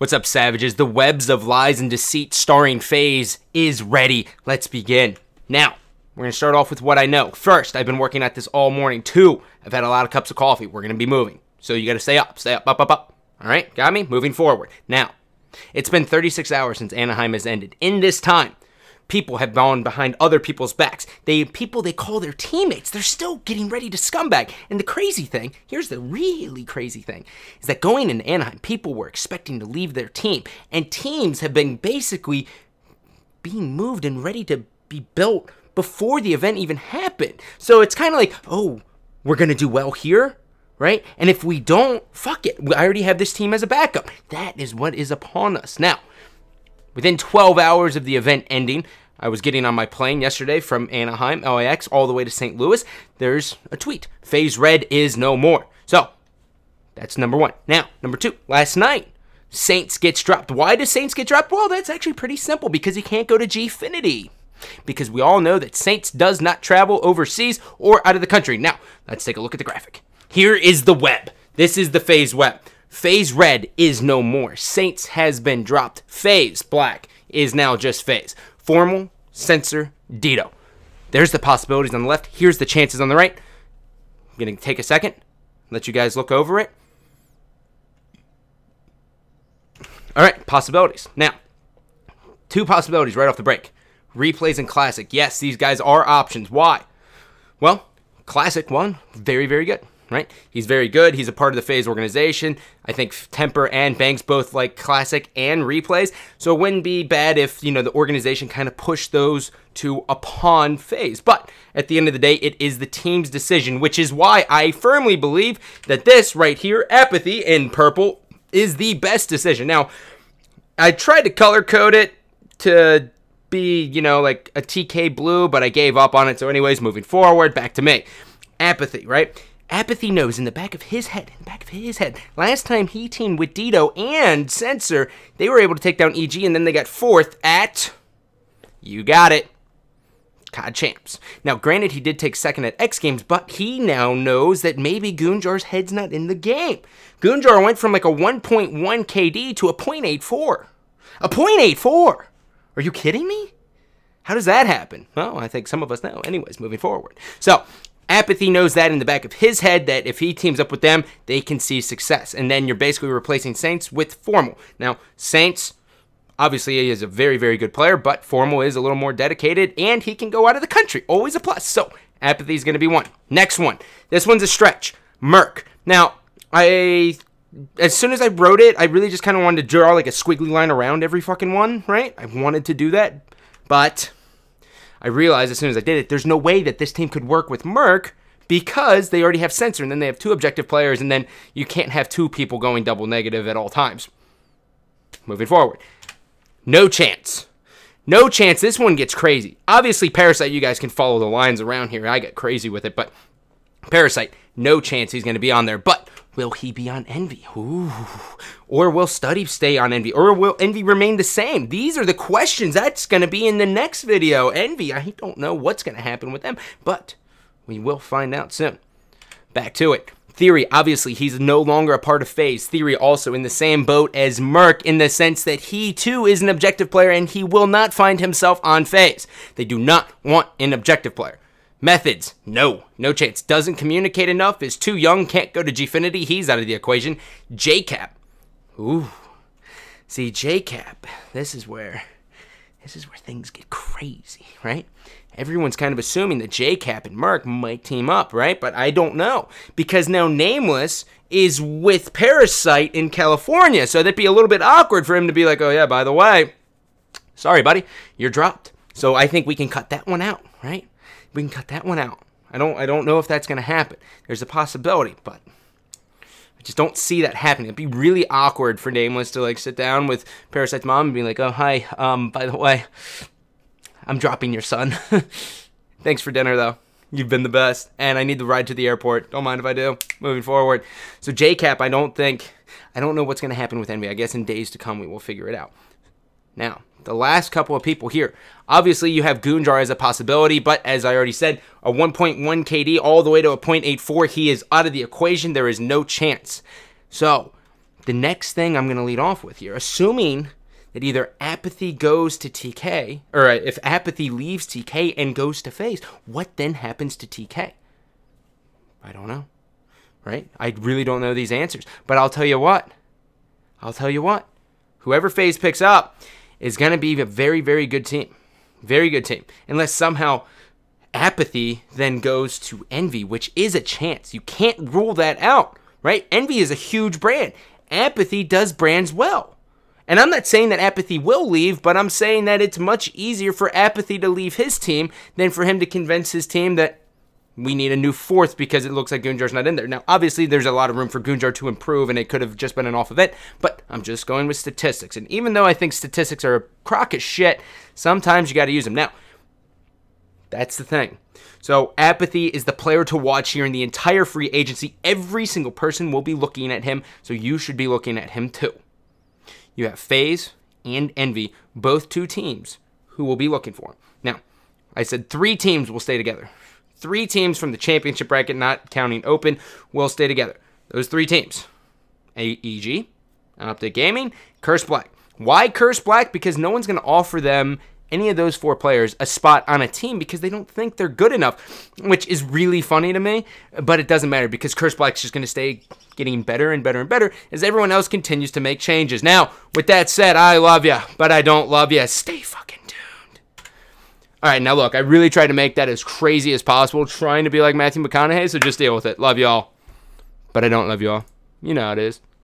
What's up, savages? The webs of lies and deceit starring Faze is ready. Let's begin. Now, we're going to start off with what I know. First, I've been working at this all morning. Two, I've had a lot of cups of coffee. We're going to be moving. So you got to stay up, up, up, up. All right, got me? Moving forward. Now, it's been 36 hours since Anaheim has ended. In this time, people have gone behind other people's backs. People they call their teammates, they're still getting ready to scumbag. And the crazy thing, here's the really crazy thing, is that going into Anaheim, people were expecting to leave their team. And teams have been basically being moved and ready to be built before the event even happened. So it's kind of like, oh, we're going to do well here, right? And if we don't, fuck it. I already have this team as a backup. That is what is upon us. Now, within 12 hours of the event ending, I was getting on my plane yesterday from Anaheim, LAX, all the way to St. Louis. There's a tweet. Faze Red is no more. So, that's number one. Now, number two, last night, Saints gets dropped. Why does Saints get dropped? Well, that's actually pretty simple, because he can't go to Gfinity. Because we all know that Saints does not travel overseas or out of the country. Now, let's take a look at the graphic. Here is the web. This is the Faze web. Faze Red is no more. Saints has been dropped. Faze Black is now just Faze. Formal, censor, Dito. There's the possibilities on the left. Here's the chances on the right. I'm going to take a second, let you guys look over it. All right, possibilities. Now, two possibilities right off the break. Replays and Classic. Yes, these guys are options. Why? Well, Classic, one, very, very good. Right? He's very good. He's a part of the Faze organization. I think Temper and Banks both like Classic and Replays. So it wouldn't be bad if, the organization kind of pushed those two upon Faze. But at the end of the day, it is the team's decision, which is why I firmly believe that this right here, Apathy in purple, is the best decision. Now, I tried to color code it to be, like a TK blue, but I gave up on it. So anyways, moving forward, back to me. Apathy, right? Apathy knows in the back of his head, last time he teamed with Dito and Censor, they were able to take down EG, and then they got fourth at, you got it, COD Champs. Now, granted, he did take second at X Games, but he now knows that maybe Goonjar's head's not in the game. Goonjar went from like a 1.1 KD to a 0.84. A 0.84! Are you kidding me? How does that happen? Well, I think some of us know. Anyways, moving forward. So, Apathy knows that in the back of his head, that if he teams up with them, they can see success. And then you're basically replacing Saints with Formal. Now, Saints, obviously, he is a very, very good player, but Formal is a little more dedicated, and he can go out of the country. Always a plus. So, Apathy is going to be one. Next one. This one's a stretch. Merc. Now, as soon as I wrote it, I really just kind of wanted to draw like a squiggly line around every fucking one, right? I wanted to do that, but I realized as soon as I did it, there's no way that this team could work with Merc because they already have Censor, and then they have two objective players, and then you can't have two people going double negative at all times. Moving forward. No chance. No chance. This one gets crazy. Obviously, Parasite, you guys can follow the lines around here. I get crazy with it, but Parasite, no chance he's going to be on there. But will he be on Envy? Ooh. Or will Study stay on Envy? Or will Envy remain the same? These are the questions that's going to be in the next video. Envy, I don't know what's going to happen with them, but we will find out soon. Back to it. Theory, obviously, he's no longer a part of Faze. Theory also in the same boat as Merc in the sense that he, too, is an objective player, and he will not find himself on Faze. They do not want an objective player. Methods, no chance. Doesn't communicate enough, is too young, can't go to Gfinity, he's out of the equation. JCap, ooh. See, JCap, this is where things get crazy, right? Everyone's kind of assuming that JCap and Merc might team up, right? But I don't know, because now Nameless is with Parasite in California, so that'd be a little bit awkward for him to be like, oh yeah, by the way, sorry buddy, you're dropped. So I think we can cut that one out, right? We can cut that one out. I don't know if that's going to happen. There's a possibility, but I just don't see that happening. It'd be really awkward for Nameless to like sit down with Parasite's mom and be like, oh, hi, by the way, I'm dropping your son. Thanks for dinner, though. You've been the best, and I need the ride to the airport. Don't mind if I do. Moving forward. So JCap, I don't know what's going to happen with Envy. I guess in days to come we will figure it out. Now, the last couple of people here. Obviously, you have Goonjar as a possibility, but as I already said, a 1.1 KD all the way to a 0.84. He is out of the equation. There is no chance. So, the next thing I'm going to lead off with here, assuming that either Apathy goes to TK, or if Apathy leaves TK and goes to Faze, what then happens to TK? I don't know, right? I really don't know these answers. But I'll tell you what. Whoever Faze picks up is going to be a very, very good team. Very good team. Unless somehow Apathy then goes to Envy, which is a chance. You can't rule that out, right? Envy is a huge brand. Apathy does brands well. And I'm not saying that Apathy will leave, but I'm saying that it's much easier for Apathy to leave his team than for him to convince his team that we need a new fourth because it looks like Goonjar's not in there. Now, obviously, there's a lot of room for Goonjar to improve, and it could have just been an off event, but I'm just going with statistics. And even though I think statistics are a crock of shit, sometimes you got to use them. Now, that's the thing. So Apathy is the player to watch here in the entire free agency. Every single person will be looking at him, so you should be looking at him too. You have Faze and Envy, both two teams who will be looking for him. Now, I said 3 teams will stay together. 3 teams from the championship bracket, not counting open, will stay together. Those 3 teams, AEG, Optic Gaming, Curse Black. Why Curse Black? Because no one's going to offer them, any of those 4 players, a spot on a team because they don't think they're good enough, which is really funny to me, but it doesn't matter because Curse Black's just going to stay getting better and better and better as everyone else continues to make changes. Now, with that said, I love you, but I don't love you. Stay fucking tuned. All right, now look, I really tried to make that as crazy as possible, trying to be like Matthew McConaughey, so just deal with it. Love y'all, but I don't love y'all. You know how it is.